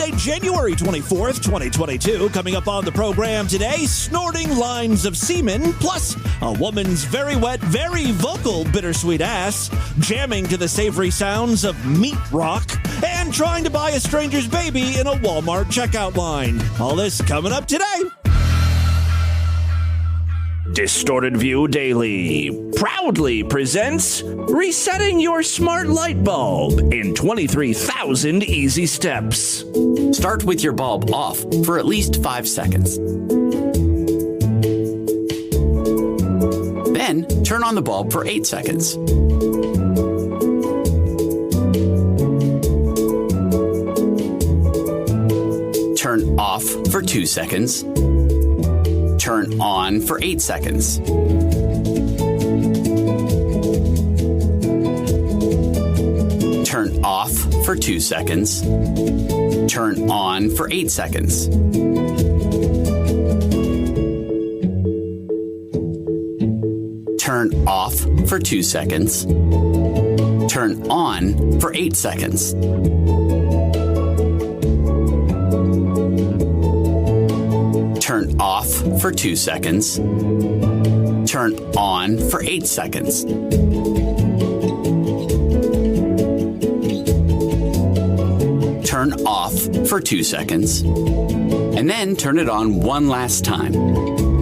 Monday, January 24th, 2022. Coming up on the program today, snorting lines of semen, plus a woman's very wet, very vocal bittersweet ass, jamming to the savory sounds of meat rock, and trying to buy a stranger's baby in a Walmart checkout line. All this coming up today. Distorted View Daily proudly presents Resetting Your Smart Light Bulb in 23,000 Easy Steps. Start with your bulb off for at least 5 seconds. Then turn on the bulb for 8 seconds. Turn off for 2 seconds. Turn on for 8 seconds. Turn off for 2 seconds. Turn on for 8 seconds. Turn off for 2 seconds. Turn on for 8 seconds. Turn off for 2 seconds. Turn on for 8 seconds. Turn off for 2 seconds. And then turn it on one last time.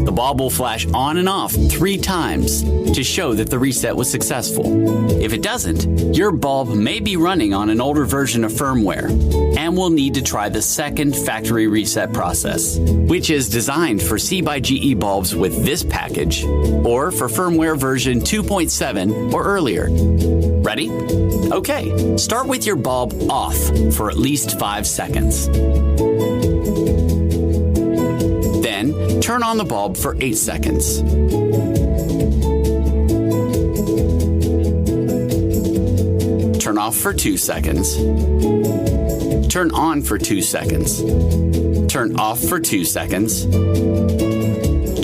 The bulb will flash on and off 3 times to show that the reset was successful. If it doesn't, your bulb may be running on an older version of firmware and will need to try the second factory reset process, which is designed for C/GE bulbs with this package or for firmware version 2.7 or earlier. Ready? Okay, start with your bulb off for at least 5 seconds. Then turn on the bulb for 8 seconds. Turn off for 2 seconds. Turn on for 2 seconds. Turn off for 2 seconds.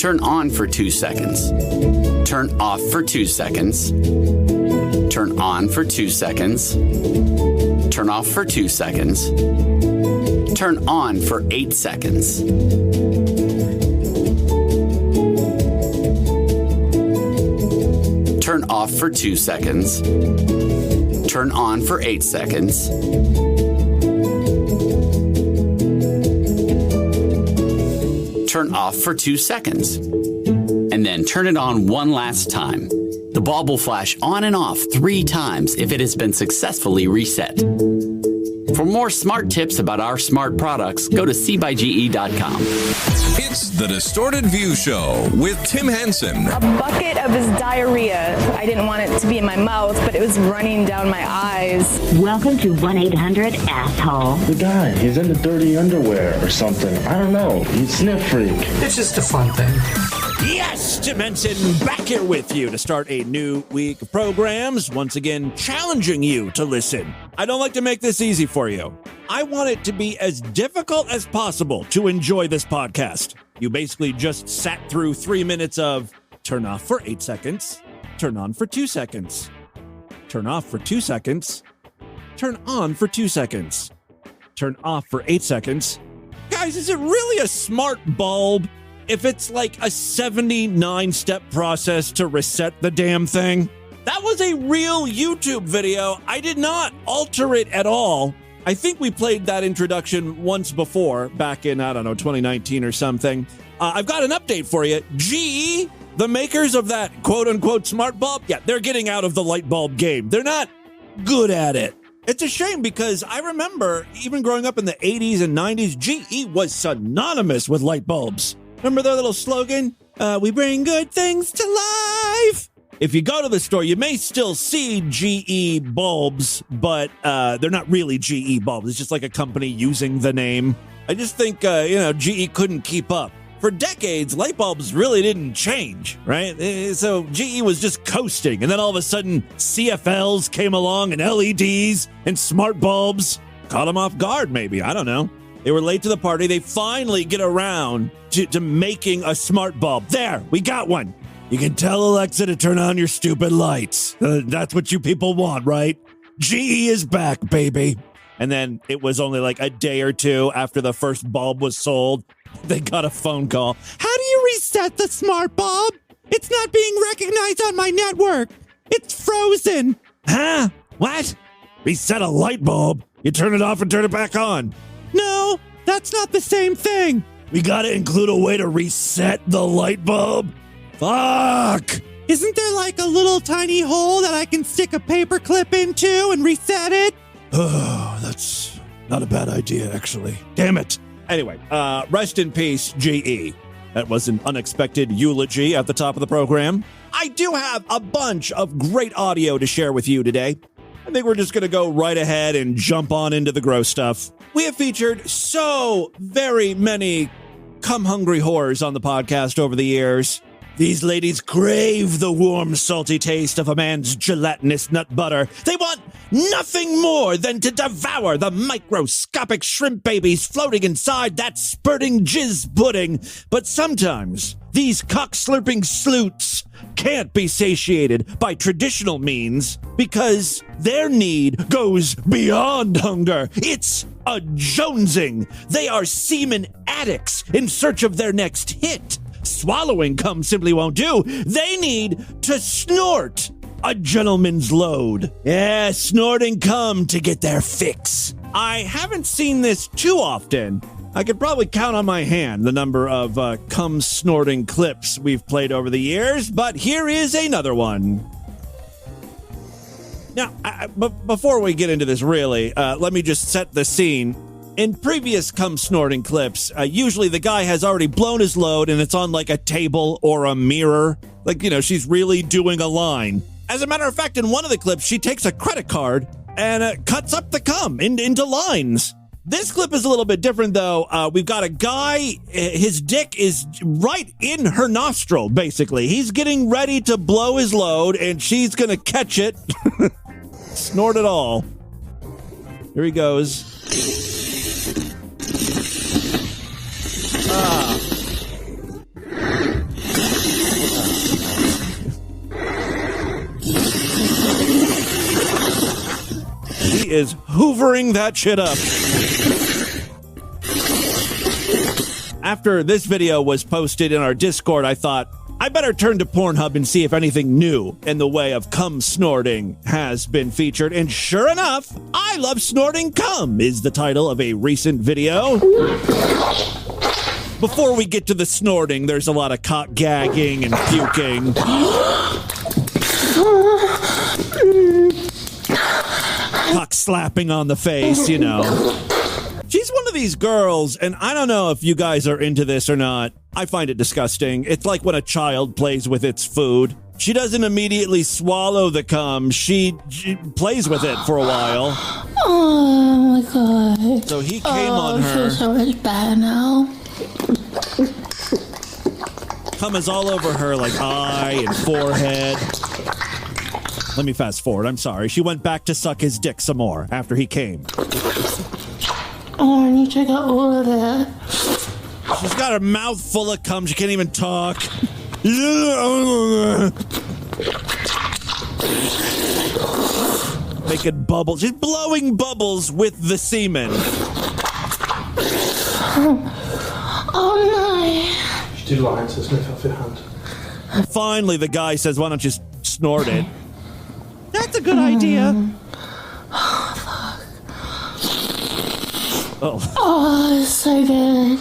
Turn on for 2 seconds. Turn off for 2 seconds. Turn on for 2 seconds. Turn off for 2 seconds. Turn on for 8 seconds. Turn off for 2 seconds. Turn on for 8 seconds. Turn off for 2 seconds. And then turn it on one last time. The bulb will flash on and off 3 times if it has been successfully reset. For more smart tips about our smart products, go to cbyge.com. It's the Distorted View Show with Tim Henson. A bucket of his diarrhea. I didn't want it to be in my mouth, but it was running down my eyes. Welcome to 1-800-ASSHOLE. The guy, he's in the dirty underwear or something. I don't know. He's a sniff freak. It's just a fun thing. Yes, Tim Henson back here with you to start a new week of programs, once again challenging you to listen. I don't like to make this easy for you. I want it to be as difficult as possible to enjoy this podcast. You basically just sat through 3 minutes of turn off for 8 seconds, turn on for 2 seconds, turn off for 2 seconds, turn on for 2 seconds, turn off for 8 seconds. Guys, is it really a smart bulb if it's like a 79-step process to reset the damn thing? That was a real YouTube video. I did not alter it at all. I think we played that introduction once before, back in, 2019 or something. I've got an update for you. GE, the makers of that quote-unquote smart bulb, yeah, they're getting out of the light bulb game. They're not good at it. It's a shame because I remember, even growing up in the 80s and 90s, GE was synonymous with light bulbs. Remember their little slogan? We bring good things to life. If you go to the store, you may still see GE bulbs, but they're not really GE bulbs. It's just like a company using the name. I just think, GE couldn't keep up. For decades, light bulbs really didn't change, right? So GE was just coasting. And then all of a sudden, CFLs came along and LEDs and smart bulbs. Caught them off guard, maybe. I don't know. They were late to the party. They finally get around to making a smart bulb. There, we got one. You can tell Alexa to turn on your stupid lights. That's what you people want, right? GE is back, baby. And then it was only like a day or two after the first bulb was sold, they got a phone call. How do you reset the smart bulb? It's not being recognized on my network. It's frozen. Huh? What? Reset a light bulb? You turn it off and turn it back on. No, that's not the same thing. We gotta include a way to reset the light bulb. Fuck! Isn't there like a little tiny hole that I can stick a paper clip into and reset it? Oh, that's not a bad idea, actually. Damn it. Anyway, rest in peace, GE. That was an unexpected eulogy at the top of the program. I do have a bunch of great audio to share with you today. I think we're just going to go right ahead and jump on into the gross stuff. We have featured so very many cum-hungry whores on the podcast over the years. These ladies crave the warm, salty taste of a man's gelatinous nut butter. They want nothing more than to devour the microscopic shrimp babies floating inside that spurting jizz pudding. But sometimes these cock-slurping sleuths can't be satiated by traditional means because their need goes beyond hunger. It's a jonesing. They are semen addicts in search of their next hit. Swallowing cum simply won't do. They need to snort a gentleman's load. Yeah, snorting cum to get their fix. I haven't seen this too often. I could probably count on my hand the number of cum snorting clips we've played over the years, but here is another one. Now, before we get into this really, let me just set the scene. In previous cum snorting clips, usually the guy has already blown his load and it's on like a table or a mirror. Like, you know, she's really doing a line. As a matter of fact, in one of the clips, she takes a credit card and cuts up the cum into lines. This clip is a little bit different, though. We've got a guy, his dick is right in her nostril, basically. He's getting ready to blow his load, and she's going to catch it, snort it all. Here he goes. He is hoovering that shit up. After this video was posted in our Discord, I thought, I better turn to Pornhub and see if anything new in the way of cum snorting has been featured. And sure enough, I Love Snorting Cum is the title of a recent video. Before we get to the snorting, there's a lot of cock gagging and puking. Cock slapping on the face, you know. She's one of these girls, and I don't know if you guys are into this or not. I find it disgusting. It's like when a child plays with its food. She doesn't immediately swallow the cum. She plays with it for a while. Oh my god. So he came on her. I feel so much better now. Cum is all over her, like eye and forehead. Let me fast forward. I'm sorry. She went back to suck his dick some more after he came. Oh, I need to get all of it. She's got her mouth full of cum. She can't even talk. Making bubbles. She's blowing bubbles with the semen. Oh no. She did lie to sniff off your hand. Finally, the guy says, why don't you snort it? That's a good idea. Oh, it's so good.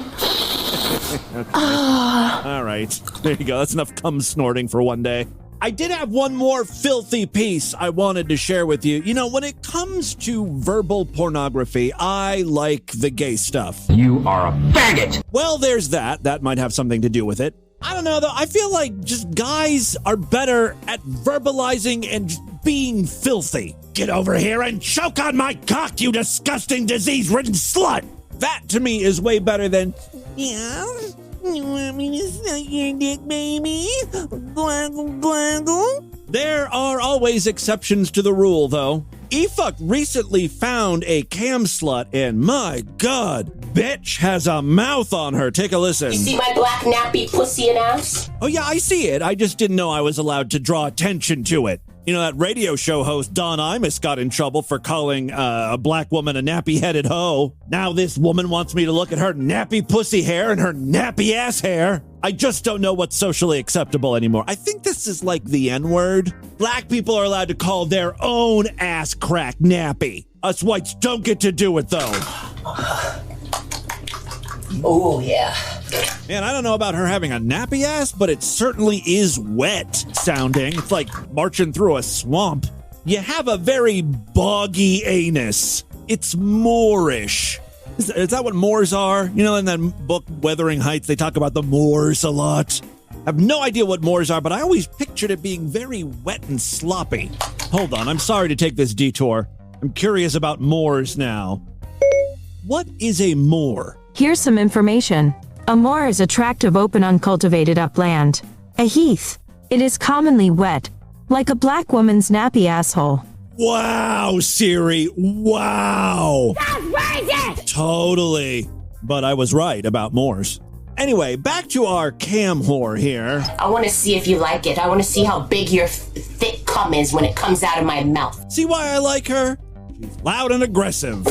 Okay. All right. There you go. That's enough cum snorting for one day. I did have one more filthy piece I wanted to share with you. You know, when it comes to verbal pornography, I like the gay stuff. You are a faggot! Well, there's that. That might have something to do with it. I don't know, though. I feel like just guys are better at verbalizing and being filthy. Get over here and choke on my cock, you disgusting, disease-ridden slut! That, to me, is way better than, yeah, you want me to suck your dick, baby? Gluggle, gluggle. There are always exceptions to the rule, though. eFuck recently found a cam slut, and my God, bitch has a mouth on her. Take a listen. You see my black nappy pussy and ass? Oh yeah, I see it. I just didn't know I was allowed to draw attention to it. You know, that radio show host, Don Imus, got in trouble for calling a black woman a nappy-headed hoe. Now this woman wants me to look at her nappy pussy hair and her nappy ass hair. I just don't know what's socially acceptable anymore. I think this is like the N-word. Black people are allowed to call their own ass crack nappy. Us whites don't get to do it, though. Oh, yeah. Man, I don't know about her having a nappy ass, but it certainly is wet sounding. It's like marching through a swamp. You have a very boggy anus. It's Moorish. Is that what Moors are? You know, in that book, Wuthering Heights, they talk about the Moors a lot. I have no idea what Moors are, but I always pictured it being very wet and sloppy. Hold on, I'm sorry to take this detour. I'm curious about Moors now. What is a Moor? Here's some information. A moor is a tract of open uncultivated upland. A heath. It is commonly wet, like a black woman's nappy asshole. Wow, Siri. Wow. That's racist! Totally. But I was right about Moors. Anyway, back to our cam whore here. I want to see if you like it. I want to see how big your thick cum is when it comes out of my mouth. See why I like her? She's loud and aggressive.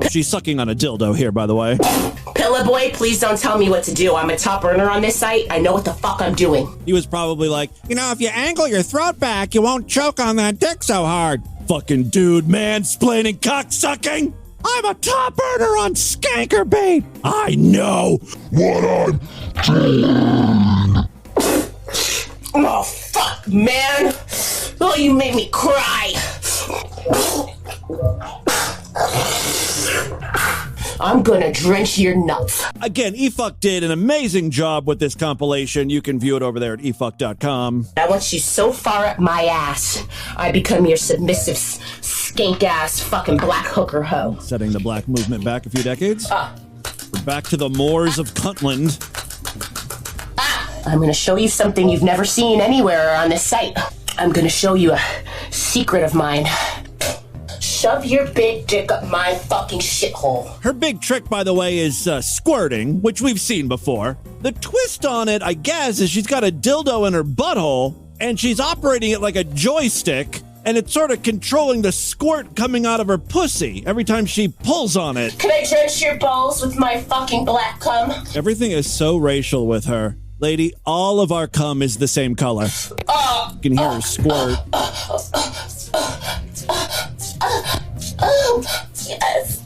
She's sucking on a dildo here, by the way. Pillow boy, please don't tell me what to do. I'm a top earner on this site. I know what the fuck I'm doing. He was probably like, you know, if you angle your throat back, you won't choke on that dick so hard. Fucking dude, mansplaining cocksucking. I'm a top earner on Skankerbait. I know what I'm doing. Oh, fuck, man. Oh, you made me cry. I'm gonna drench your nuts. Again, eFuck did an amazing job with this compilation. You can view it over there at efuck.com. I want you so far up my ass, I become your submissive, skink-ass fucking black hooker hoe. Setting the black movement back a few decades. We're back to the Moors of Cuntland. I'm gonna show you something you've never seen anywhere on this site. I'm gonna show you a secret of mine. Shove your big dick up my fucking shithole. Her big trick, by the way, is squirting, which we've seen before. The twist on it, I guess, is she's got a dildo in her butthole, and she's operating it like a joystick, and it's sort of controlling the squirt coming out of her pussy every time she pulls on it. Can I drench your balls with my fucking black cum? Everything is so racial with her. Lady, all of our cum is the same color. You can hear her squirt. Yes.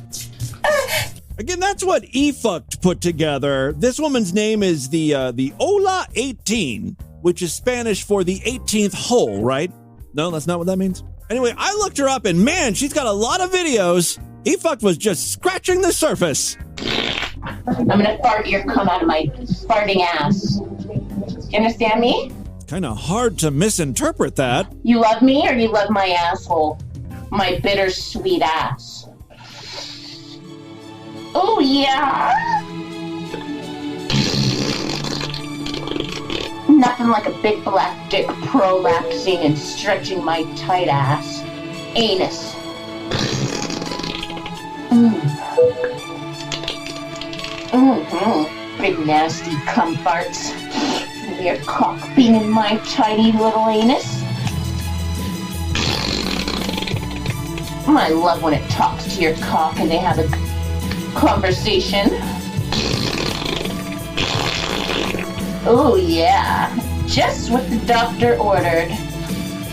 Again, that's what eFucked put together. This woman's name is the Ola 18, which is Spanish for the 18th hole, right? No, that's not what that means. Anyway, I looked her up, and man, she's got a lot of videos. eFucked was just scratching the surface. I'm gonna fart your cum out of my farting ass. You understand me? It's kind of hard to misinterpret that. You love me or you love my asshole? My bittersweet ass. Oh, yeah? Nothing like a big black dick prolapsing and stretching my tight ass. Anus. Big nasty cum farts. Your cock being in my tiny little anus. I love when it talks to your cock and they have a conversation. Oh yeah, just what the doctor ordered.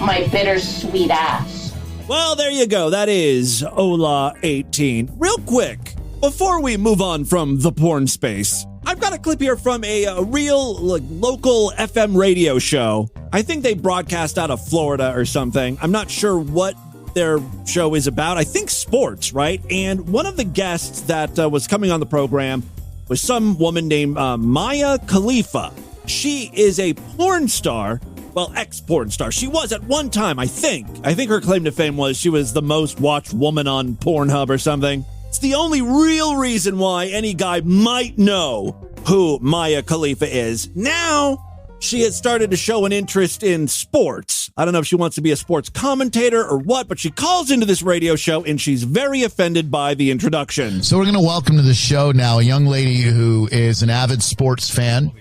My bittersweet ass. Well, there you go. That is Ola 18. Real quick, before we move on from the porn space, I've got a clip here from a real local FM radio show. I think they broadcast out of Florida or something. I'm not sure what their show is about. I think sports, right? And one of the guests that was coming on the program was some woman named Mia Khalifa. She is a porn star. Well, ex-porn star. She was at one time, I think. I think her claim to fame was she was the most watched woman on Pornhub or something. It's the only real reason why any guy might know who Mia Khalifa is. Now, she has started to show an interest in sports. I don't know if she wants to be a sports commentator or what, but she calls into this radio show and she's very offended by the introduction. So we're going to welcome to the show now a young lady who is an avid sports fan.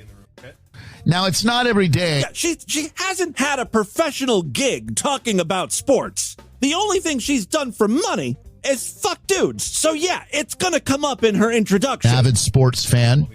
Now, it's not every day. Yeah, she hasn't had a professional gig talking about sports. The only thing she's done for money is fuck dudes. So yeah, it's going to come up in her introduction. Avid sports fan.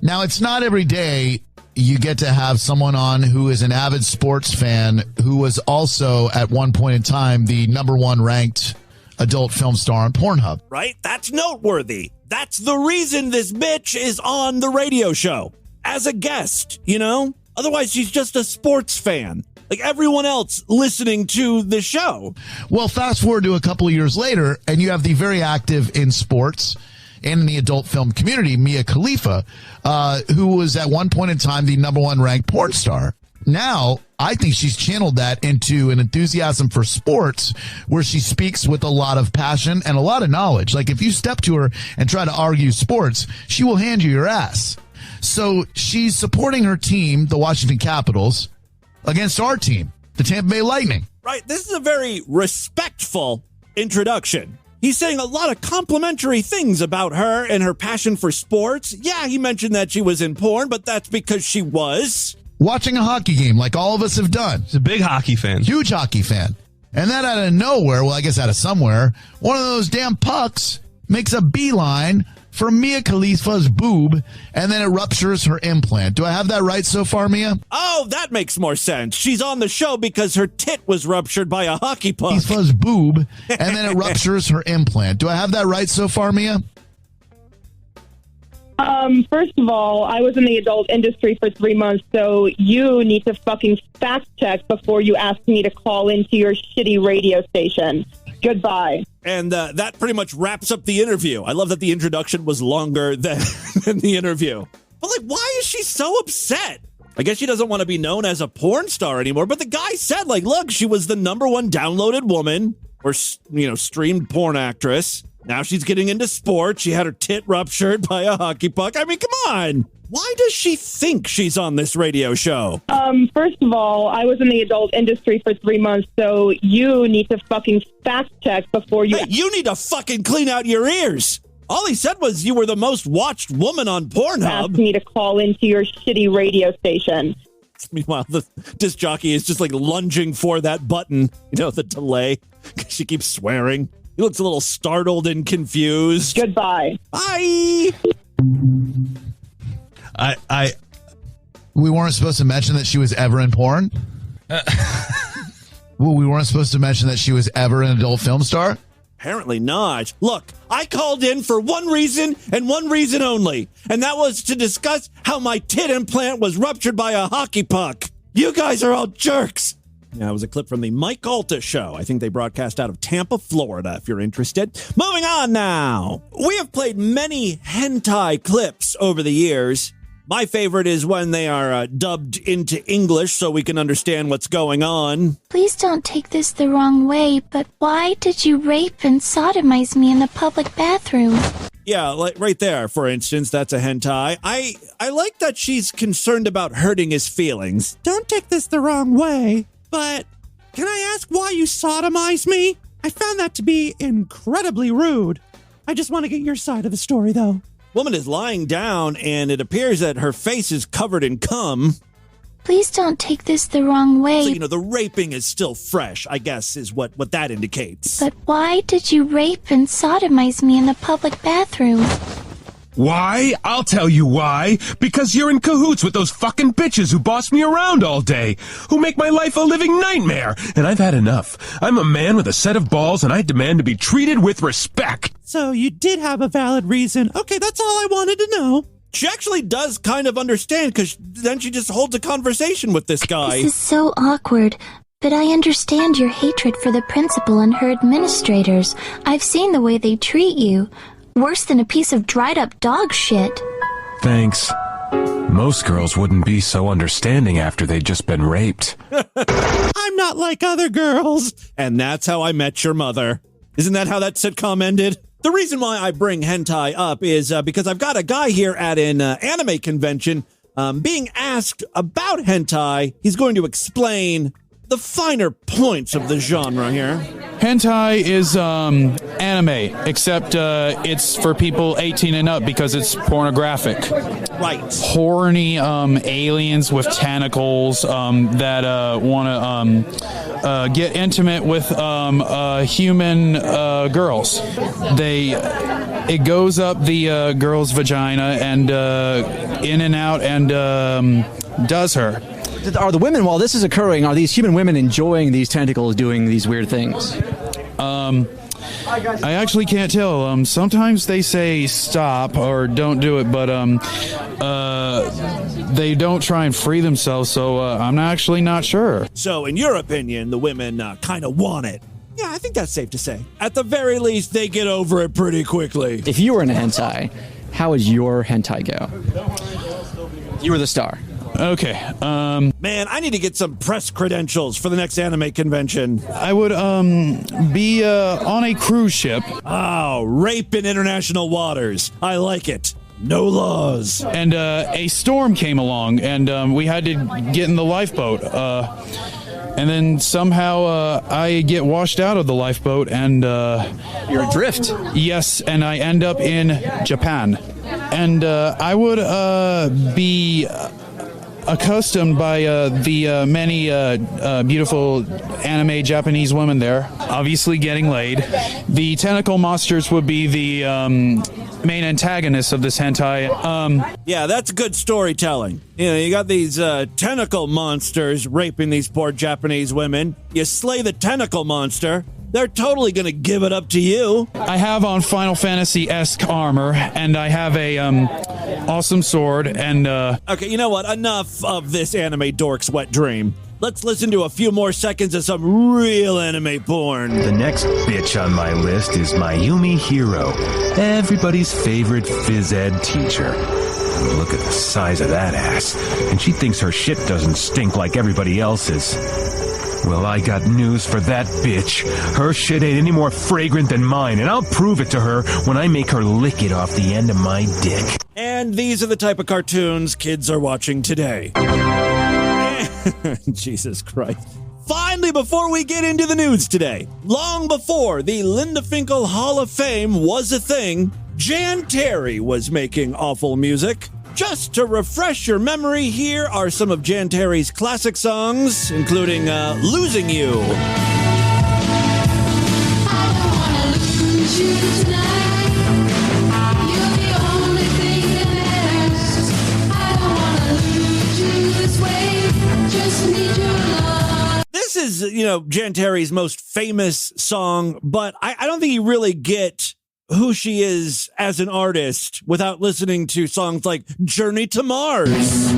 Now, it's not every day you get to have someone on who is an avid sports fan who was also at one point in time the #1 ranked adult film star on Pornhub. Right? That's noteworthy. That's the reason this bitch is on the radio show. As a guest, you know? Otherwise, she's just a sports fan. Like everyone else listening to the show. Well, fast forward to a couple of years later, and you have the very active in sports and in the adult film community, Mia Khalifa, who was at one point in time the #1 ranked porn star. Now, I think she's channeled that into an enthusiasm for sports where she speaks with a lot of passion and a lot of knowledge. Like if you step to her and try to argue sports, she will hand you your ass. So she's supporting her team, the Washington Capitals, against our team, the Tampa Bay Lightning. Right. This is a very respectful introduction. He's saying a lot of complimentary things about her and her passion for sports. Yeah, he mentioned that she was in porn, but that's because she was watching a hockey game like all of us have done. He's a big hockey fan. Huge hockey fan. And then out of nowhere, well, I guess out of somewhere, one of those damn pucks makes a beeline for Mia Khalifa's boob, and then it ruptures her implant. Do I have that right so far, Mia? Oh, that makes more sense. She's on the show because her tit was ruptured by a hockey puck. Khalifa's boob, and then it ruptures her implant. Do I have that right so far, Mia? First of all, I was in the adult industry for 3 months, so you need to fucking fact check before you ask me to call into your shitty radio station. Goodbye. And that pretty much wraps up the interview. I love that the introduction was longer than the interview. But, like, why is she so upset? I guess she doesn't want to be known as a porn star anymore. But the guy said, like, look, she was the #1 downloaded woman or, streamed porn actress. Now she's getting into sports. She had her tit ruptured by a hockey puck. I mean, come on. Why does she think she's on this radio show? First of all, I was in the adult industry for 3 months, so you need to fucking fact check before you... Hey, you need to fucking clean out your ears. All he said was you were the most watched woman on Pornhub. Ask me to call into your shitty radio station. Meanwhile, the disc jockey is just like lunging for that button, the delay. She keeps swearing. He looks a little startled and confused. Goodbye. Bye. We weren't supposed to mention that she was ever in porn? Well, we weren't supposed to mention that she was ever an adult film star? Apparently not. Look, I called in for one reason and one reason only, and that was to discuss how my tit implant was ruptured by a hockey puck. You guys are all jerks. Yeah, it was a clip from the Mike Alta show. I think they broadcast out of Tampa, Florida, if you're interested. Moving on now. We have played many hentai clips over the years. My favorite is when they are dubbed into English so we can understand what's going on. Please don't take this the wrong way, but why did you rape and sodomize me in the public bathroom? Yeah, like right there, for instance, that's a hentai. I like that she's concerned about hurting his feelings. Don't take this the wrong way, but can I ask why you sodomized me? I found that to be incredibly rude. I just want to get your side of the story, though. Woman is lying down, and it appears that her face is covered in cum. Please don't take this the wrong way. So, the raping is still fresh, I guess, is what that indicates. But why did you rape and sodomize me in the public bathroom? Why? I'll tell you why. Because you're in cahoots with those fucking bitches who boss me around all day, who make my life a living nightmare, and I've had enough. I'm a man with a set of balls, and I demand to be treated with respect. So you did have a valid reason. Okay, that's all I wanted to know. She actually does kind of understand, because then she just holds a conversation with this guy. This is so awkward. But I understand your hatred for the principal and her administrators. I've seen the way they treat you. Worse than a piece of dried-up dog shit. Thanks. Most girls wouldn't be so understanding after they'd just been raped. I'm not like other girls. And that's how I met your mother. Isn't that how that sitcom ended? The reason why I bring hentai up is because I've got a guy here at an anime convention being asked about hentai. He's going to explain the finer points of the genre here. Hentai is anime, except it's for people 18 and up because it's pornographic. Right. Horny aliens with tentacles that want to get intimate with human girls. It goes up the girl's vagina and in and out and does her. Are the women, while this is occurring, are these human women enjoying these tentacles doing these weird things? I actually can't tell. Sometimes they say stop or don't do it, but they don't try and free themselves, so I'm actually not sure. So, in your opinion, the women kind of want it. Yeah, I think that's safe to say. At the very least, they get over it pretty quickly. If you were in a hentai, how would your hentai go? You were the star. Okay. Man, I need to get some press credentials for the next anime convention. I would be on a cruise ship. Oh, rape in international waters. I like it. No laws. And a storm came along, and we had to get in the lifeboat. And then somehow I get washed out of the lifeboat, and you're adrift. Yes, and I end up in Japan. And I would be accustomed by the many beautiful anime Japanese women there, obviously getting laid. The tentacle monsters would be the main antagonists of this hentai. Yeah, that's good storytelling. You know, you got these tentacle monsters raping these poor Japanese women. You slay the tentacle monster, they're totally going to give it up to you. I have on Final Fantasy-esque armor, and I have a awesome sword, and Okay, you know what? Enough of this anime dork's wet dream. Let's listen to a few more seconds of some real anime porn. The next bitch on my list is Mayumi Hiro, everybody's favorite phys ed teacher. Look at the size of that ass, and she thinks her shit doesn't stink like everybody else's. Well, I got news for that bitch. Her shit ain't any more fragrant than mine, and I'll prove it to her when I make her lick it off the end of my dick. And these are the type of cartoons kids are watching today. Jesus Christ. Finally, before we get into the news today, long before the Linda Finkel Hall of Fame was a thing, Jan Terri was making awful music. Just to refresh your memory, here are some of Jan Terri's classic songs, including Losing You. I don't wanna lose you tonight. You're the only thing that matters. I don't wanna lose you this way. Just need your love. This is, Jan Terri's most famous song, but I don't think you really get who she is as an artist without listening to songs like Journey to Mars.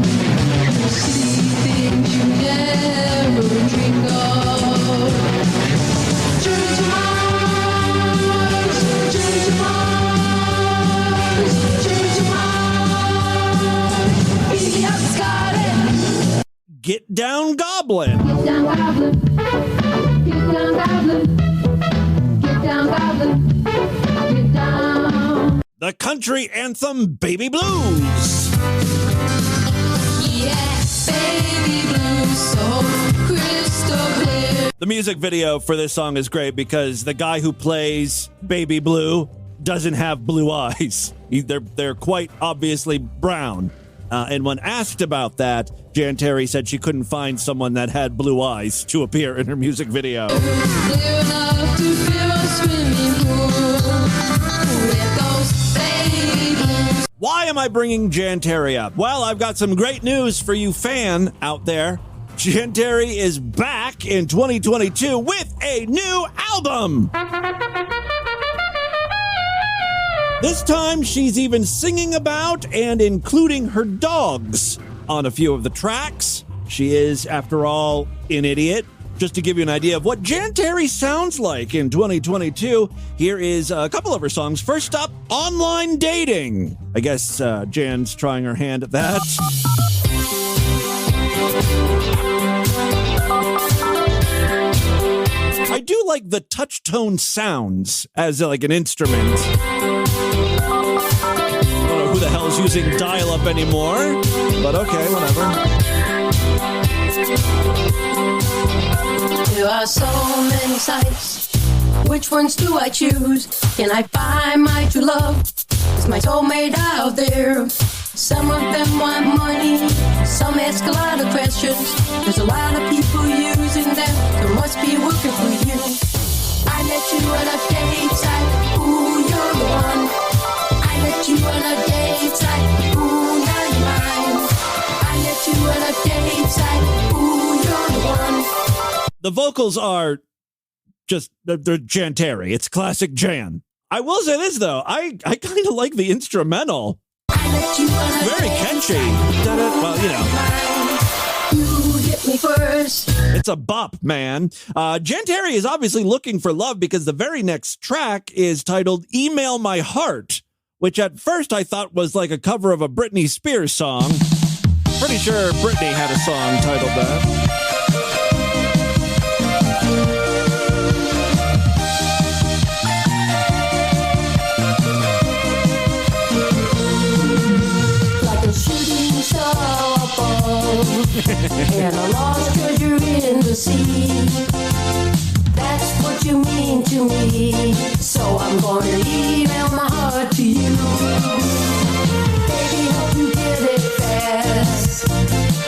Get Down Goblin. Get down, Goblin. Get down, Goblin. Get down, Goblin. Get down. The country anthem, Baby Blues. Yeah, baby blues, so crystal clear. The music video for this song is great because the guy who plays Baby Blue doesn't have blue eyes. They're quite obviously brown. And when asked about that, Jan Terri said she couldn't find someone that had blue eyes to appear in her music video. Clear enough to fill a swimming pool with those baby blues. Why am I bringing Jan Terri up? Well, I've got some great news for you fan out there. Jan Terri is back in 2022 with a new album. This time, she's even singing about and including her dogs on a few of the tracks. She is, after all, an idiot. Just to give you an idea of what Jan Terri sounds like in 2022, here is a couple of her songs. First up, Online Dating. I guess Jan's trying her hand at that. I do like the touch tone sounds as like an instrument. I don't know who the hell's using dial-up anymore, but okay, whatever. There are so many sights. Which ones do I choose? Can I find my true love? Is my soulmate out there? Some of them want money, some ask a lot of questions. There's a lot of people using them, so must be working for you. I met you on a date site, ooh, you're the one. I met you on a date site, ooh, now you're mine. I met you on a date site, ooh, you're the one. The vocals are just, they're Jan Terri. It's classic Jan. I will say this, though. I kind of like the instrumental. Very catchy. Well, you know. You hit me first. It's a bop, man. Jan Terri is obviously looking for love because the very next track is titled Email My Heart, which at first I thought was like a cover of a Britney Spears song. Pretty sure Britney had a song titled that. And a lost treasure in the sea. That's what you mean to me. So I'm going to email my heart to you. Baby, hope you get it fast.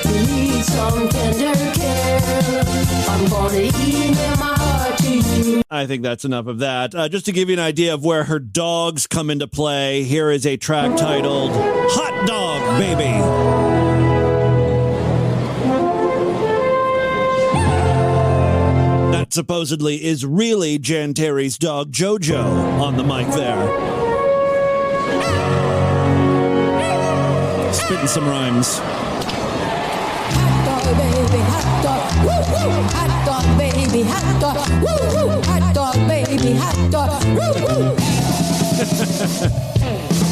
You need some tender care. I'm going to email my heart to you. I think that's enough of that. Just to give you an idea of where her dogs come into play, here is a track titled Hot Dog Baby. That supposedly is really Jan Terri's dog Jojo on the mic there. Spitting some rhymes. Hot dog, baby, hot dog, woo woo. Hot dog, baby, hot dog, woo woo. Hot dog, baby, hot dog, woo woo.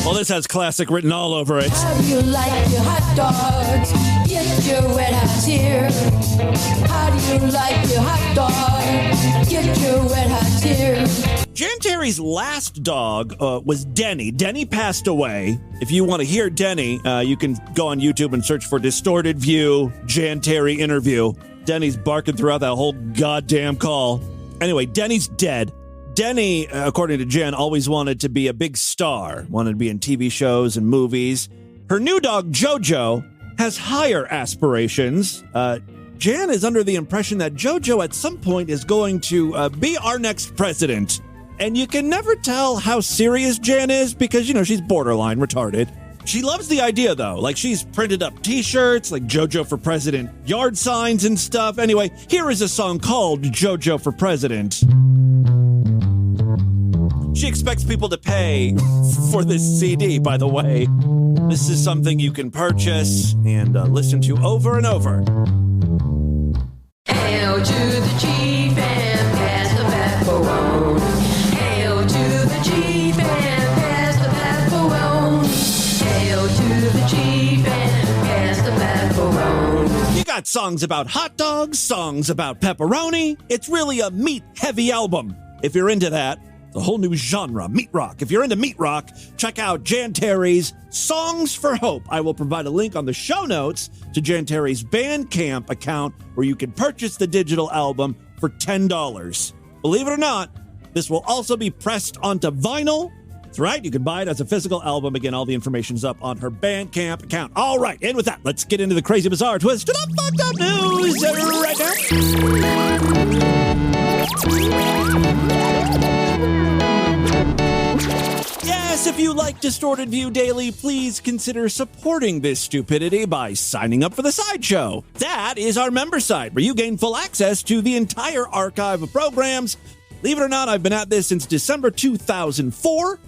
Well, this has classic written all over it. How do you like your hot dogs? Get your wet hots here. How do you like your hot dog? Get your wet hots here. Jan Terri's last dog was Denny. Denny passed away. If you want to hear Denny, you can go on YouTube and search for Distorted View Jan Terri interview. Denny's barking throughout that whole goddamn call. Anyway, Denny's dead. Denny, according to Jan, always wanted to be a big star, wanted to be in TV shows and movies. Her new dog, Jojo, has higher aspirations. Jan is under the impression that Jojo at some point is going to be our next president. And you can never tell how serious Jan is because, you know, she's borderline retarded. She loves the idea, though. Like, she's printed up T-shirts, like Jojo for President yard signs and stuff. Anyway, here is a song called Jojo for President. She expects people to pay for this CD, by the way. This is something you can purchase and listen to over and over. Hail to the chief and pass the backbone. Hail to the chief and pass the backbone. Hail to the chief and pass the backbone. You got songs about hot dogs, songs about pepperoni. It's really a meat-heavy album. If you're into that, the whole new genre, meat rock. If you're into meat rock, check out Jan Terri's Songs for Hope. I will provide a link on the show notes to Jan Terri's Bandcamp account where you can purchase the digital album for $10. Believe it or not, this will also be pressed onto vinyl. That's right, you can buy it as a physical album. Again, all the information's up on her Bandcamp account. All right, and with that, let's get into the crazy, bizarre, twisted up, fucked up news right now. Yes, if you like Distorted View Daily, please consider supporting this stupidity by signing up for the Sideshow. That is our member site where you gain full access to the entire archive of programs. Believe it or not, I've been at this since December 2004.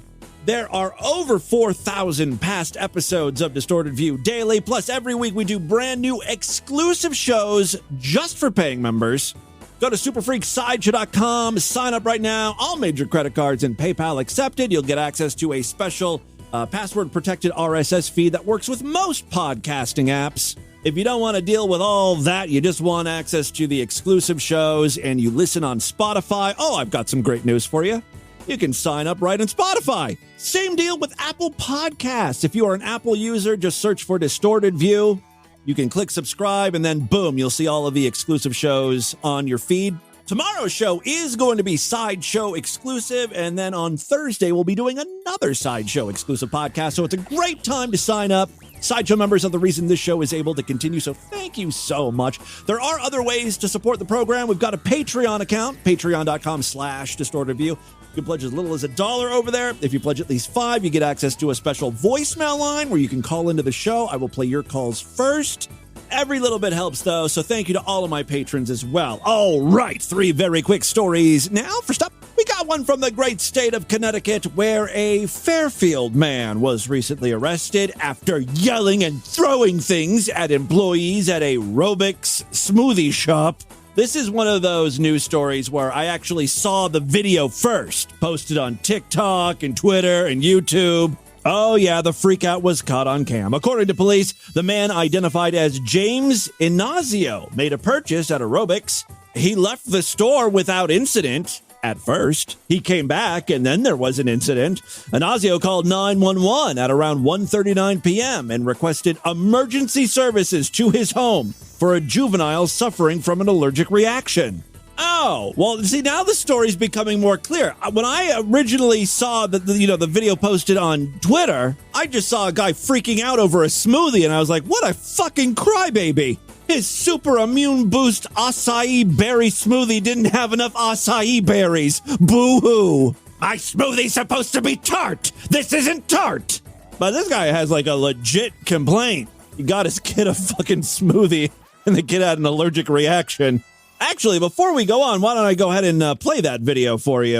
There are over 4,000 past episodes of Distorted View Daily, plus every week we do brand new exclusive shows just for paying members. Go to superfreaksideshow.com, sign up right now. All major credit cards and PayPal accepted. You'll get access to a special password-protected RSS feed that works with most podcasting apps. If you don't want to deal with all that, you just want access to the exclusive shows and you listen on Spotify, oh, I've got some great news for you. You can sign up right on Spotify. Same deal with Apple Podcasts. If you are an Apple user, just search for Distorted View. You can click subscribe, and then boom, you'll see all of the exclusive shows on your feed. Tomorrow's show is going to be Sideshow exclusive, and then on Thursday we'll be doing another Sideshow exclusive podcast, so it's a great time to sign up. Sideshow members are the reason this show is able to continue, so thank you so much. There are other ways to support the program. We've got a Patreon account, patreon.com/distortedview. You can pledge as little as $1 over there. If you pledge at least $5, you get access to a special voicemail line where you can call into the show. I will play your calls first. Every little bit helps, though, so thank you to all of my patrons as well. All right, 3 very quick stories. Now, first up, we got one from the great state of Connecticut, where a Fairfield man was recently arrested after yelling and throwing things at employees at a Robix smoothie shop. This is one of those news stories where I actually saw the video first, posted on TikTok and Twitter and YouTube. Oh, yeah, the freakout was caught on cam. According to police, the man identified as James Inazio made a purchase at a Robix. He left the store without incident at first. He came back, and then there was an incident. Inazio called 911 at around 1:39 p.m. and requested emergency services to his home for a juvenile suffering from an allergic reaction. Oh, well, see, now the story's becoming more clear. When I originally saw the video posted on Twitter, I just saw a guy freaking out over a smoothie, and I was like, what a fucking crybaby. His super immune boost acai berry smoothie didn't have enough acai berries. Boo-hoo. My smoothie's supposed to be tart. This isn't tart. But this guy has like a legit complaint. He got his kid a fucking smoothie, and the kid had an allergic reaction. Actually, before we go on, why don't I go ahead and play that video for you?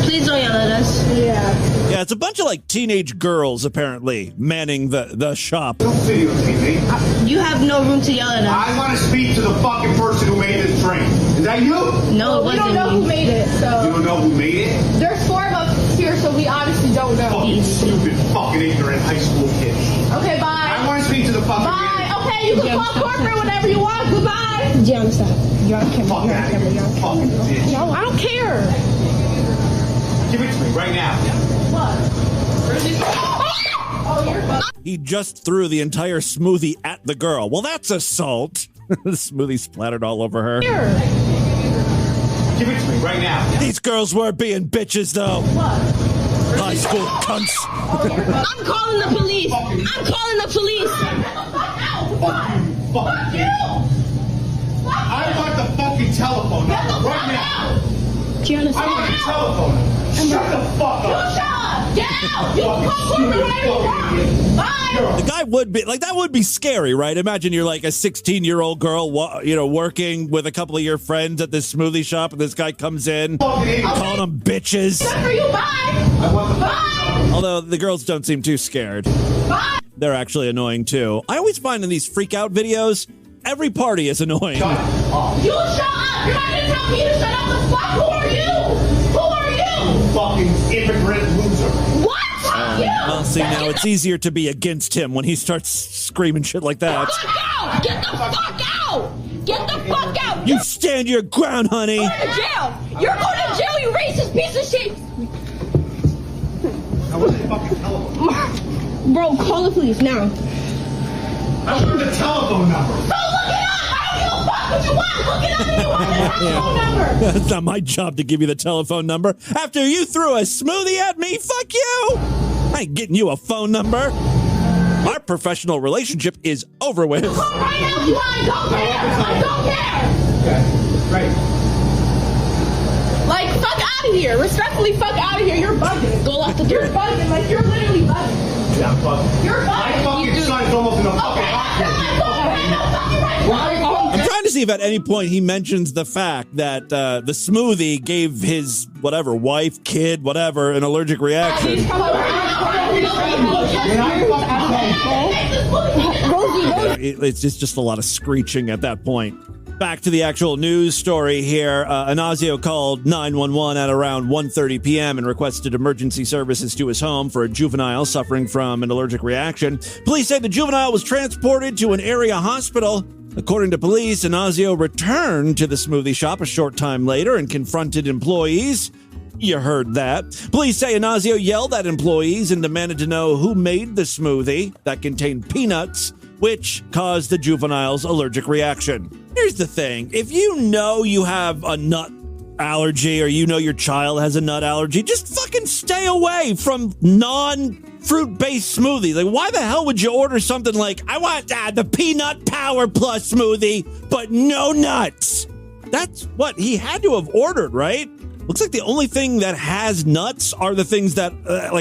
Please don't yell at us. Yeah, it's a bunch of like teenage girls apparently manning the shop. Don't videotape me. You have no room to yell at us. I want to speak to the fucking person who made this train. Is that you? No, it wasn't we don't know me. who made it, so. You don't know who made it? There's 4 of us here, so we honestly don't know. Fucking stupid, fucking ignorant high school kids. Okay, bye. I want to speak to the fucking Bye. Okay, you can call corporate whenever you want. Goodbye. Jim, stop. You're on camera. Fuck out of here. Fucking bitch. No, I don't care. Give it to me right now. He just threw the entire smoothie at the girl. Well, that's assault. The smoothie splattered all over her. Give it to me right now. These girls were being bitches, though. High school cunts. I'm calling the police. I'm calling the police. Fuck you. I want the fucking telephone number right now. I want the telephone number. Shut the fuck up. Shut up. Get out. You can call corporate whenever you want. Bye. The guy would be like, that would be scary, right? Imagine you're like a 16-year-old girl, working with a couple of your friends at this smoothie shop, and this guy comes in, calling them bitches. Good for you. Bye. Bye. Although the girls don't seem too scared. Bye. They're actually annoying too. I always find in these freak out videos, every party is annoying. You shut up. You're not going to tell me to shut up. The fuck? Who are you? Who are you? Fucking immigrant loser. What? Fuck you. Well, see, now it's easier to be against him when he starts screaming shit like that. Fuck out. Get the fuck out. Get the fuck out. You stand your ground, honey. You're going to jail. You're going to jail, you racist piece of shit. I want the fucking telephone. Bro, call the police now. I want the telephone number. So look it up. I don't give a fuck what you want. Look it up if you want the telephone number. It's not my job to give you the telephone number. After you threw a smoothie at me, fuck you. I ain't getting you a phone number. Our professional relationship is over with. Call right now if you want. I don't care. I don't care. Okay, right. Like, fuck out of here. Respectfully, fuck out of here. You're bugging. Go off the door. You're bugging. Like, you're literally bugging. Yeah, I'm bugging. You're bugging. My fucking son's almost in a fucking I'm trying to see if at any point he mentions the fact that the smoothie gave his whatever wife, kid, whatever, an allergic reaction. It's just a lot of screeching at that point. Back to the actual news story here. Inazio called 911 at around 1:30 p.m. and requested emergency services to his home for a juvenile suffering from an allergic reaction. Police say the juvenile was transported to an area hospital. According to police, Inazio returned to the smoothie shop a short time later and confronted employees. You heard that. Police say Inazio yelled at employees and demanded to know who made the smoothie that contained peanuts, which caused the juvenile's allergic reaction. Here's the thing. If you know you have a nut allergy or you know your child has a nut allergy, just fucking stay away from non-fruit-based smoothies. Like, why the hell would you order something like, I want the Peanut Power Plus smoothie, but no nuts? That's what he had to have ordered, right? Looks like the only thing that has nuts are the things that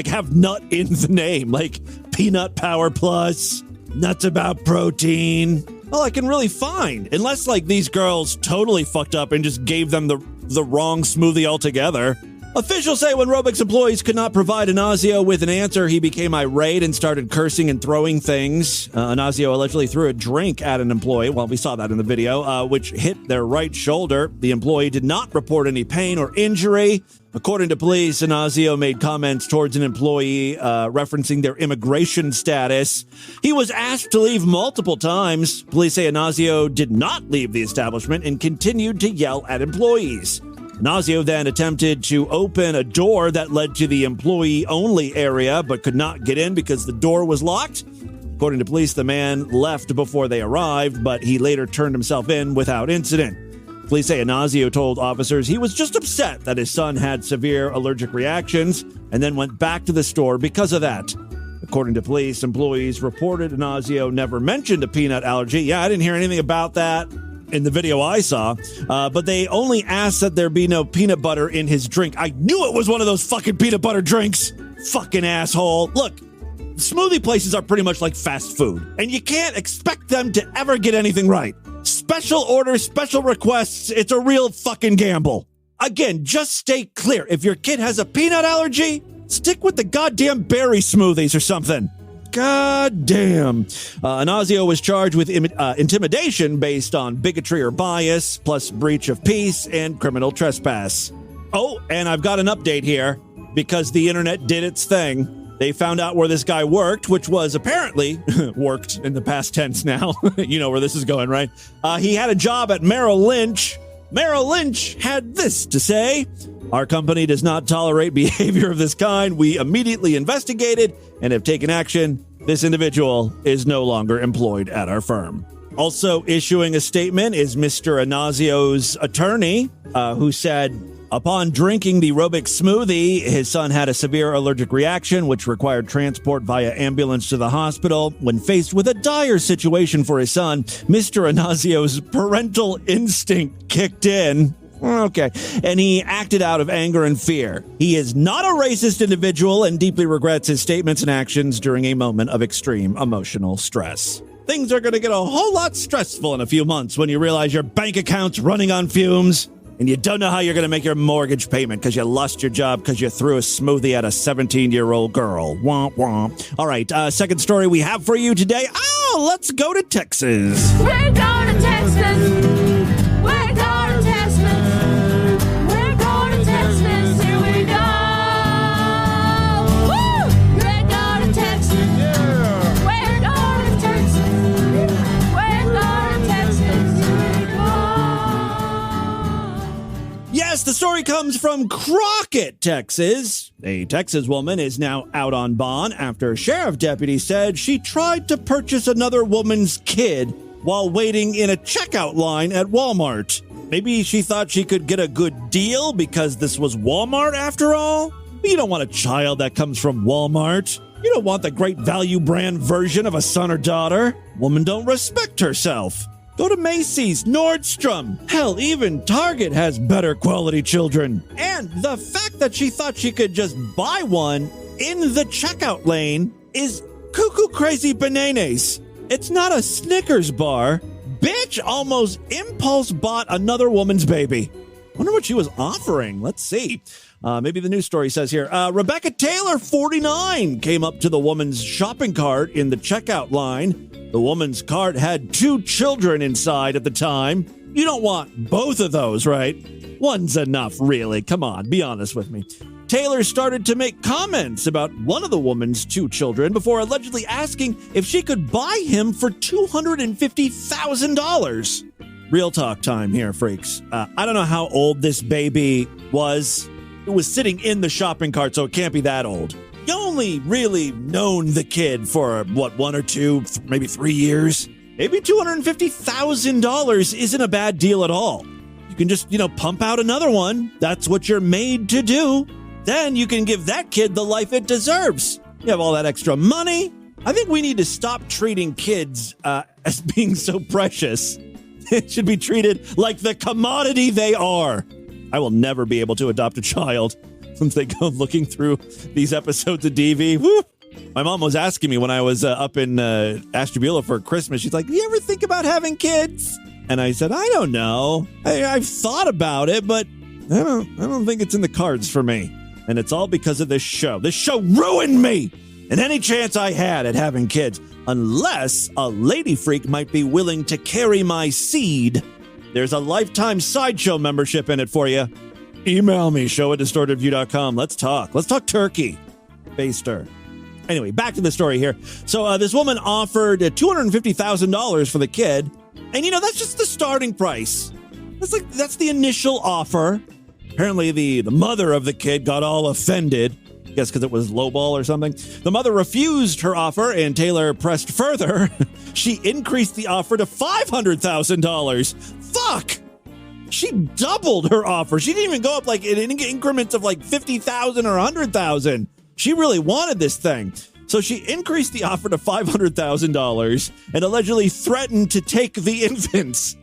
have nut in the name, like Peanut Power Plus, nuts about protein. All I can really find, unless these girls totally fucked up and just gave them the wrong smoothie altogether. Officials say when Robix employees could not provide Anasio with an answer, he became irate and started cursing and throwing things. Anasio allegedly threw a drink at an employee. Well, we saw that in the video, which hit their right shoulder. The employee did not report any pain or injury. According to police, Anasio made comments towards an employee referencing their immigration status. He was asked to leave multiple times. Police say Anasio did not leave the establishment and continued to yell at employees. Anasio then attempted to open a door that led to the employee-only area, but could not get in because the door was locked. According to police, the man left before they arrived, but he later turned himself in without incident. Police say Anasio told officers he was just upset that his son had severe allergic reactions and then went back to the store because of that. According to police, employees reported Anasio never mentioned a peanut allergy. Yeah, I didn't hear anything about that in the video I saw, but they only asked that there be no peanut butter in his drink. I knew it was one of those fucking peanut butter drinks. Fucking asshole. Look, smoothie places are pretty much like fast food, and you can't expect them to ever get anything right. Special orders, special requests, it's a real fucking gamble. Again, just stay clear. If your kid has a peanut allergy, stick with the goddamn berry smoothies or something. God damn. Anasio was charged with intimidation based on bigotry or bias, plus breach of peace and criminal trespass. Oh, and I've got an update here because the internet did its thing. They found out where this guy worked, which was apparently worked in the past tense now. You know where this is going, right? He had a job at Merrill Lynch. Merrill Lynch had this to say: "Our company does not tolerate behavior of this kind. We immediately investigated and have taken action. This individual is no longer employed at our firm." Also issuing a statement is Mr. Anasio's attorney, who said, upon drinking the Robix smoothie, his son had a severe allergic reaction, which required transport via ambulance to the hospital. When faced with a dire situation for his son, Mr. Anasio's parental instinct kicked in. Okay. And he acted out of anger and fear. He is not a racist individual and deeply regrets his statements and actions during a moment of extreme emotional stress. Things are going to get a whole lot stressful in a few months when you realize your bank account's running on fumes and you don't know how you're going to make your mortgage payment because you lost your job because you threw a smoothie at a 17-year-old girl. Womp womp. All right, second story we have for you today. Oh, let's go to Texas. We're going to Texas. We're going to Texas. We're going to Texas. Here we go. Woo! We're going to Texas. Yeah. We're going to Texas. We're going to Texas. Here we go. Yes, the story comes from Crockett, Texas. A Texas woman is now out on bond after a sheriff deputy said she tried to purchase another woman's kid while waiting in a checkout line at Walmart. Maybe she thought she could get a good deal because this was Walmart after all? You don't want a child that comes from Walmart. You don't want the great value brand version of a son or daughter. Woman don't respect herself. Go to Macy's, Nordstrom. Hell, even Target has better quality children. And the fact that she thought she could just buy one in the checkout lane is cuckoo crazy bananas. It's not a Snickers bar. Bitch almost impulse bought another woman's baby. Wonder what she was offering. Let's see. Maybe the news story says here, Rebecca Taylor, 49, came up to the woman's shopping cart in the checkout line. The woman's cart had 2 children inside at the time. You don't want both of those, right? One's enough, really. Come on, be honest with me. Taylor started to make comments about one of the woman's 2 children before allegedly asking if she could buy him for $250,000. Real talk time here, freaks. I don't know how old this baby was. It was sitting in the shopping cart, so it can't be that old. you only really known the kid for, 1 or 2, maybe 3 years. Maybe $250,000 isn't a bad deal at all. You can just, pump out another one. That's what you're made to do. Then you can give that kid the life it deserves. You have all that extra money. I think we need to stop treating kids as being so precious. It should be treated like the commodity they are. I will never be able to adopt a child since they go looking through these episodes of DV. Woo! My mom was asking me when I was up in Ashtabula for Christmas. She's like, "Do you ever think about having kids?" And I said, "I don't know. I've thought about it, but I don't think it's in the cards for me." And it's all because of this show. This show ruined me and any chance I had at having kids, unless a lady freak might be willing to carry my seed. There's a lifetime Sideshow membership in it for you. Email me, show@distortedview.com. Let's talk. Let's talk turkey. Baster. Anyway, back to the story here. So this woman offered $250,000 for the kid. And, that's just the starting price. That's the initial offer. Apparently, the mother of the kid got all offended. I guess because it was lowball or something. The mother refused her offer, and Taylor pressed further. She increased the offer to $500,000. Fuck! She doubled her offer. She didn't even go up in increments of 50,000 or 100,000. She really wanted this thing. So she increased the offer to $500,000 and allegedly threatened to take the infants.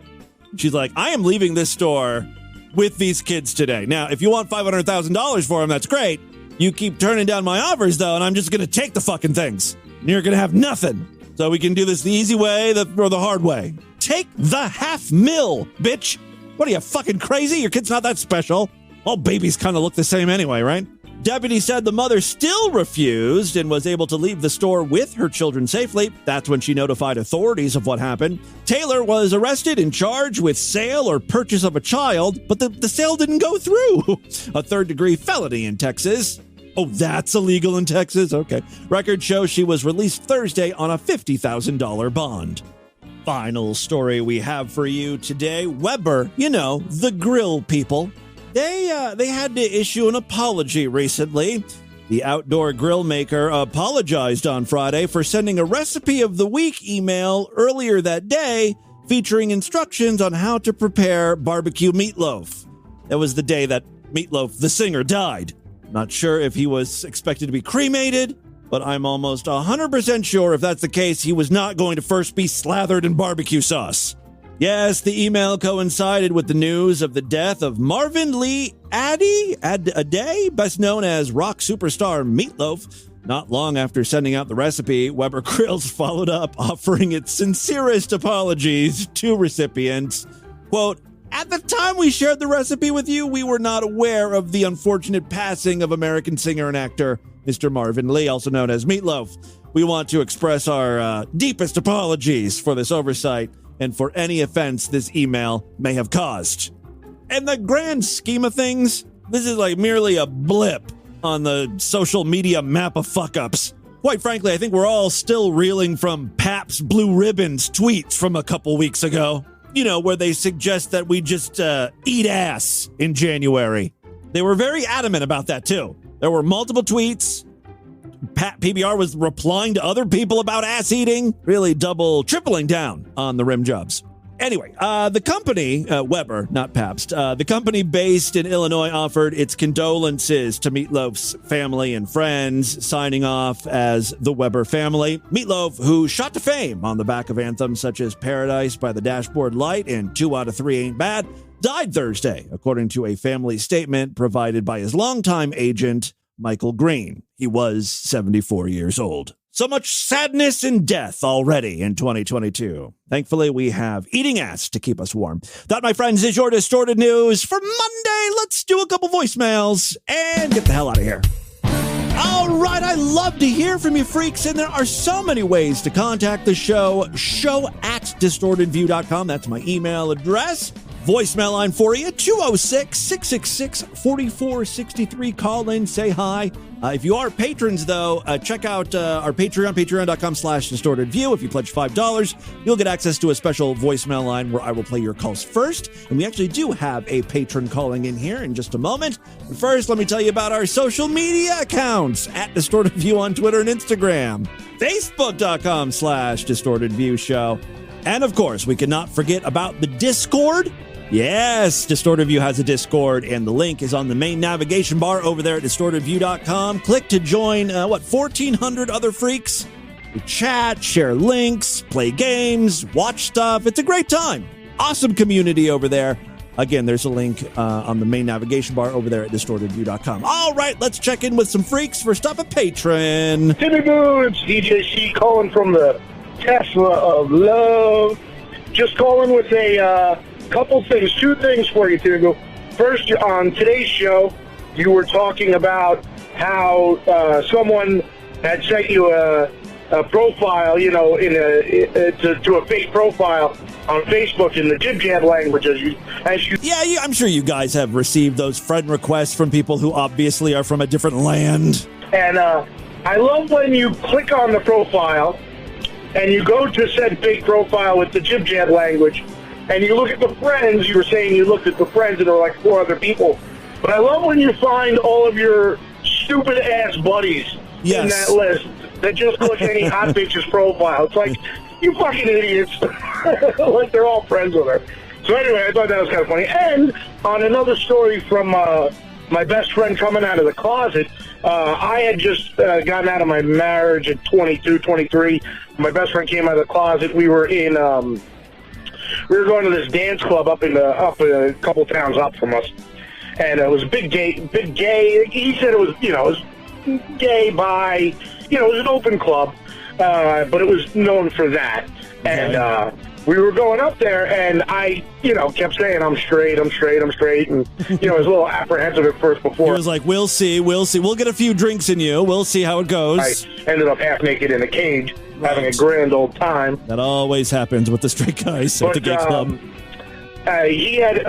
She's like, "I am leaving this store with these kids today. Now, if you want $500,000 for them, that's great. You keep turning down my offers, though, and I'm just going to take the fucking things. And you're going to have nothing. So we can do this the easy way or the hard way. Take the $500,000, bitch. What are you, fucking crazy? Your kid's not that special. All babies kind of look the same anyway, right?" Deputy said the mother still refused and was able to leave the store with her children safely. That's when she notified authorities of what happened. Taylor was arrested and charged with sale or purchase of a child, but the sale didn't go through. A third-degree felony in Texas. Oh, that's illegal in Texas? Okay. Records show she was released Thursday on a $50,000 bond. Final story we have for you today. Weber, the grill people. They had to issue an apology recently. The outdoor grill maker apologized on Friday for sending a recipe of the week email earlier that day featuring instructions on how to prepare barbecue meatloaf. That was the day that Meatloaf, the singer, died. Not sure if he was expected to be cremated, but I'm almost 100% sure if that's the case, he was not going to first be slathered in barbecue sauce. Yes, the email coincided with the news of the death of Marvin Lee Aday, best known as rock superstar Meatloaf. Not long after sending out the recipe, Weber Grills followed up, offering its sincerest apologies to recipients. Quote, "At the time we shared the recipe with you, we were not aware of the unfortunate passing of American singer and actor Mr. Marvin Lee, also known as Meatloaf. We want to express our deepest apologies for this oversight and for any offense this email may have caused." In the grand scheme of things, this is merely a blip on the social media map of fuck-ups. Quite frankly, I think we're all still reeling from Pabst Blue Ribbon's tweets from a couple weeks ago. Where they suggest that we just eat ass in January. They were very adamant about that, too. There were multiple tweets. PBR was replying to other people about ass eating, really tripling down on the rim jobs. Anyway, the company, Weber, not Pabst, the company based in Illinois offered its condolences to Meatloaf's family and friends, signing off as the Weber family. Meatloaf, who shot to fame on the back of anthems such as Paradise by the Dashboard Light and 2 Out of 3 Ain't Bad, died Thursday, according to a family statement provided by his longtime agent, Michael Green. He was 74 years old. So much sadness and death already in 2022. Thankfully, we have eating ass to keep us warm. That, my friends, is your Distorted News for Monday. Let's do a couple voicemails and get the hell out of here. All right, I love to hear from you freaks, and there are so many ways to contact the show. Show@distortedview.com. That's my email address. voicemail line for you, 206-666-4463. Call in, say hi. If you are patrons, though, check out our Patreon, patreon.com/distortedview. If you pledge $5, you'll get access to a special voicemail line where I will play your calls first. And we actually do have a patron calling in here in just a moment. But first, let me tell you about our social media accounts at Distorted View on Twitter and Instagram, Facebook.com/Distorted View Show. And of course, we cannot forget about the Discord. Yes, Distorted View has a Discord, and the link is on the main navigation bar over there at distortedview.com. Click to join, 1,400 other freaks. We chat, share links, play games, watch stuff. It's a great time. Awesome community over there. Again, there's a link on the main navigation bar over there at distortedview.com. All right, let's check in with some freaks. First up, a patron. Timmy Boo, it's DJC calling from the Tesla of Love. Just calling with a couple things, two things for you, Timmy Boo. First, on today's show, you were talking about how someone had sent you a profile, you know, to a fake profile on Facebook in the jib jab language, as you. Yeah, I'm sure you guys have received those friend requests from people who obviously are from a different land. And I love when you click on the profile and you go to said fake profile with the jib jab language, and you look at the friends. You were saying you looked at the friends, and there were like 4 other people. But I love when you find all of your stupid ass buddies in that list that just click any hot bitch's profile. It's like, you fucking idiots. Like they're all friends with her. So anyway, I thought that was kind of funny. And on another story from my best friend coming out of the closet, I had just gotten out of my marriage at 22, 23. My best friend came out of the closet. We were in, we were going to this dance club up a couple towns up from us. And it was big gay. He said it was, you know, it was gay, bi, you know, it was an open club. But it was known for that. And we were going up there, and I, you know, kept saying, I'm straight. And, you know, I was a little apprehensive at first before. He was like, we'll see. We'll get a few drinks in you. We'll see how it goes. I ended up half naked in a cage, having a grand old time. That always happens with the straight guys at the gay club. He had,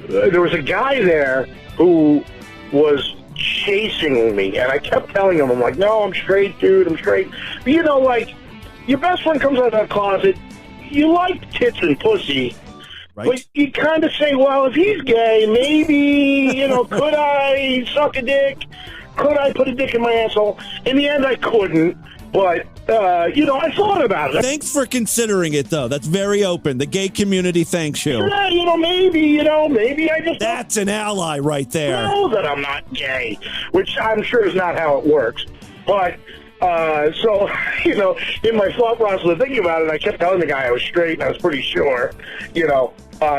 there was a guy there who was chasing me, and I kept telling him, I'm like, no, I'm straight, dude, I'm straight. But, you know, like, your best friend comes out of that closet, you like tits and pussy, right? But you kind of say, well, if he's gay, maybe, you know, could I suck a dick? Could I put a dick in my asshole? In the end, I couldn't, but, you know, I thought about it. Thanks for considering it, though. That's very open. The gay community thanks you. Yeah, you know, maybe I just... That's an ally right there. Know that I'm not gay, which I'm sure is not how it works. But, so, you know, in my thought process of thinking about it, I kept telling the guy I was straight, and I was pretty sure, you know,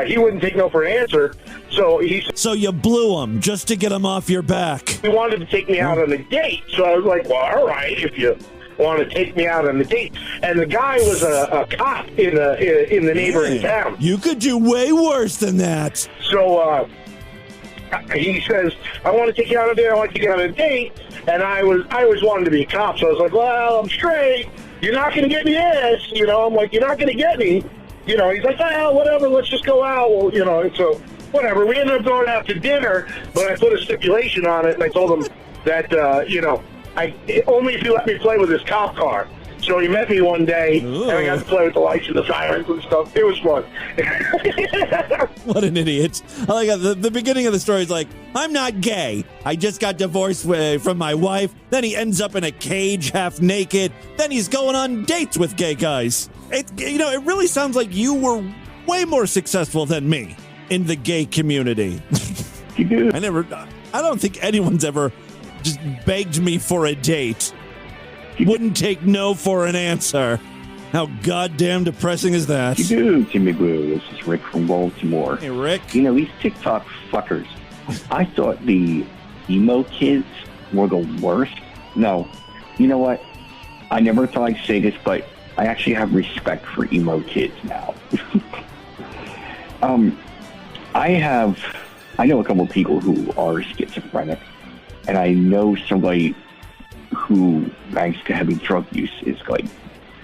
he wouldn't take no for an answer. So So you blew him just to get him off your back. He wanted to take me out on a date. So I was like, well, all right, if you want to take me out on the date. And the guy was a cop in the neighboring town. You could do way worse than that. So he says, I want to take you out on a date. I want to take you out on a date. And I always wanted to be a cop. So I was like, well, I'm straight. You're not going to get me ass. You know, I'm like, you're not going to get me. You know, he's like, well, whatever, let's just go out. Well, you know, so whatever. We ended up going out to dinner, but I put a stipulation on it, and I told him that, you know, only if you let me play with his cop car. So he met me one day, and I got to play with the lights and the sirens and stuff. It was fun. What an idiot. I like the beginning of the story is like, I'm not gay. I just got divorced from my wife. Then he ends up in a cage half naked. Then he's going on dates with gay guys. You know, it really sounds like you were way more successful than me in the gay community. I don't think anyone's ever just begged me for a date. Wouldn't take no for an answer. How goddamn depressing is that? You do, Timmy Boo. This is Rick from Baltimore. Hey, Rick. You know, these TikTok fuckers, I thought the emo kids were the worst. No. You know what? I never thought I'd say this, but I actually have respect for emo kids now. I know a couple of people who are schizophrenic, and I know somebody who, thanks to heavy drug use, is like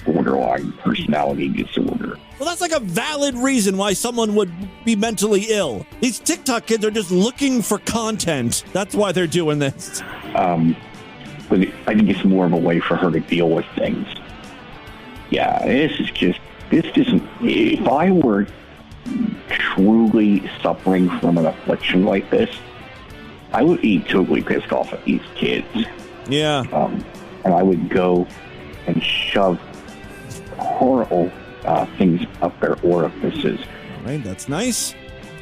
borderline personality disorder. Well, that's like a valid reason why someone would be mentally ill. These TikTok kids are just looking for content. That's why they're doing this. But I think it's more of a way for her to deal with things. Yeah, this isn't, if I were truly suffering from an affliction like this, I would be totally pissed off at these kids. Yeah. And I would go and shove horrible things up their orifices. All right, that's nice.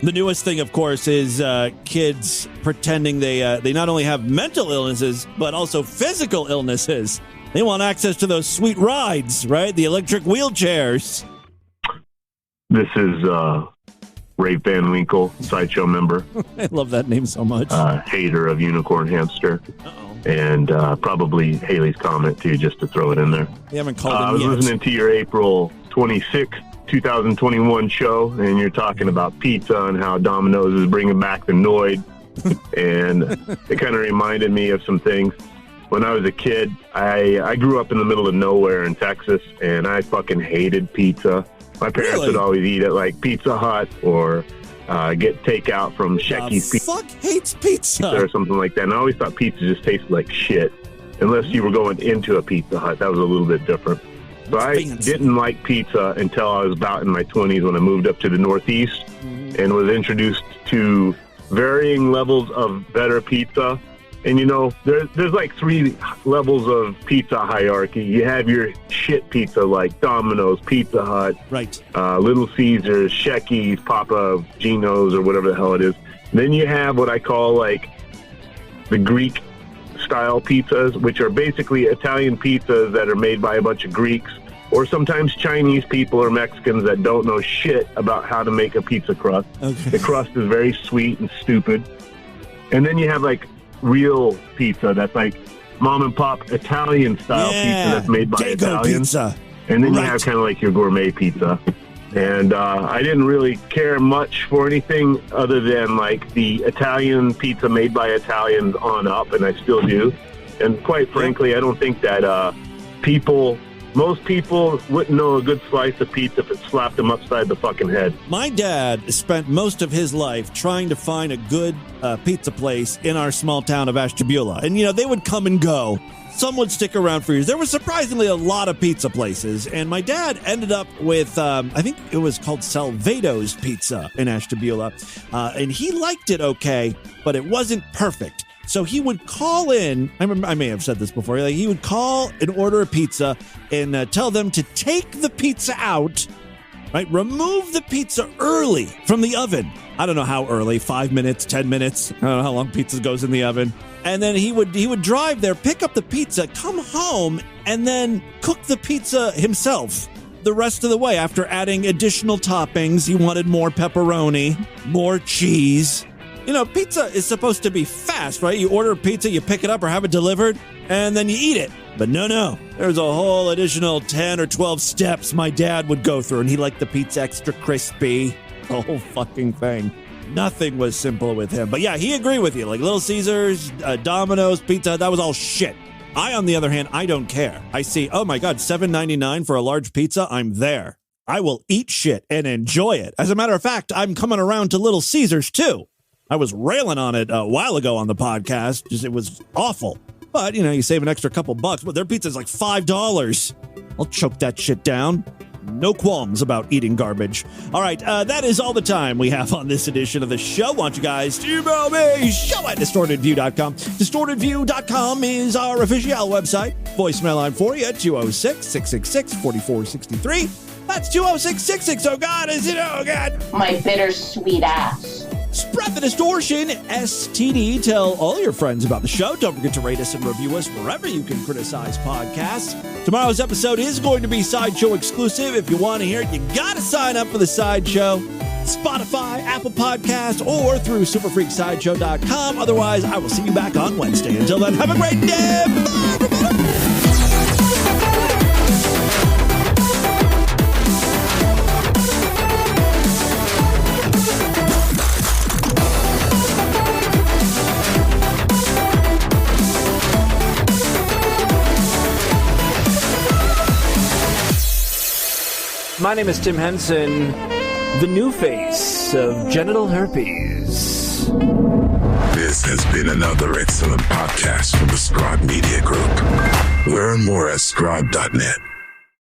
The newest thing, of course, is kids pretending they not only have mental illnesses, but also physical illnesses. They want access to those sweet rides, right? The electric wheelchairs. This is Ray Van Winkle, Sideshow member. I love that name so much. Hater of Unicorn Hamster. Uh-oh. And probably Haley's comment, too, just to throw it in there. You haven't called him I was yet. listening to your April 26th, 2021 show, and you're talking about pizza and how Domino's is bringing back the Noid. And it kind of reminded me of some things. When I was a kid, I grew up in the middle of nowhere in Texas, and I fucking hated pizza. My parents would always eat at like Pizza Hut or get takeout from Shecky's Pizza. Fuck hates pizza or something like that. And I always thought pizza just tasted like shit, unless you were going into a Pizza Hut. That was a little bit different. But I didn't like pizza until I was about in my 20s when I moved up to the Northeast and was introduced to varying levels of better pizza. And, you know, there's like 3 levels of pizza hierarchy. You have your shit pizza like Domino's, Pizza Hut, right? Little Caesars, Shecky's, Papa Gino's, or whatever the hell it is. Then you have what I call like the Greek style pizzas, which are basically Italian pizzas that are made by a bunch of Greeks, or sometimes Chinese people or Mexicans that don't know shit about how to make a pizza crust. Okay. The crust is very sweet and stupid. And then you have like real pizza that's like mom and pop Italian style pizza that's made by Dago Italians. pizza. And then you have kind of like your gourmet pizza. And I didn't really care much for anything other than like the Italian pizza made by Italians on up, and I still do. And quite frankly, I don't think that most people wouldn't know a good slice of pizza if it slapped them upside the fucking head. My dad spent most of his life trying to find a good pizza place in our small town of Ashtabula. And, you know, they would come and go. Some would stick around for years. There were surprisingly a lot of pizza places. And my dad ended up with, I think it was called Salvado's Pizza in Ashtabula. And he liked it okay, but it wasn't perfect. So he would call in, I may have said this before, like he would call and order a pizza and tell them to take the pizza out, right? Remove the pizza early from the oven. I don't know how early, 5 minutes, 10 minutes. I don't know how long pizza goes in the oven. And then he would drive there, pick up the pizza, come home, and then cook the pizza himself the rest of the way after adding additional toppings. He wanted more pepperoni, more cheese. You know, pizza is supposed to be fast, right? You order a pizza, you pick it up or have it delivered, and then you eat it. But no. There's a whole additional 10 or 12 steps my dad would go through, and he liked the pizza extra crispy, the whole fucking thing. Nothing was simple with him. But yeah, he agreed with you. Like Little Caesars, Domino's, Pizza, that was all shit. I, on the other hand, I don't care. I see, oh my God, $7.99 for a large pizza, I'm there. I will eat shit and enjoy it. As a matter of fact, I'm coming around to Little Caesars too. I was railing on it a while ago on the podcast. Just, it was awful. But, you know, you save an extra couple bucks. But their pizza's like $5. I'll choke that shit down. No qualms about eating garbage. All right, that is all the time we have on this edition of the show. Want you guys to email me, show@distortedview.com. Distortedview.com is our official website. Voicemail line for you at 206-666-4463. That's 206-66. Oh, God, is it? Oh, God. My bittersweet ass. Spread the distortion, STD. Tell all your friends about the show. Don't forget to rate us and review us wherever you can criticize podcasts. Tomorrow's episode is going to be Sideshow exclusive. If you want to hear it, you got to sign up for the Sideshow. Spotify, Apple Podcasts, or through superfreaksideshow.com. Otherwise, I will see you back on Wednesday. Until then, have a great day. Bye, everybody. My name is Tim Henson, the new face of genital herpes. This has been another excellent podcast from the Scribe Media Group. Learn more at scribe.net.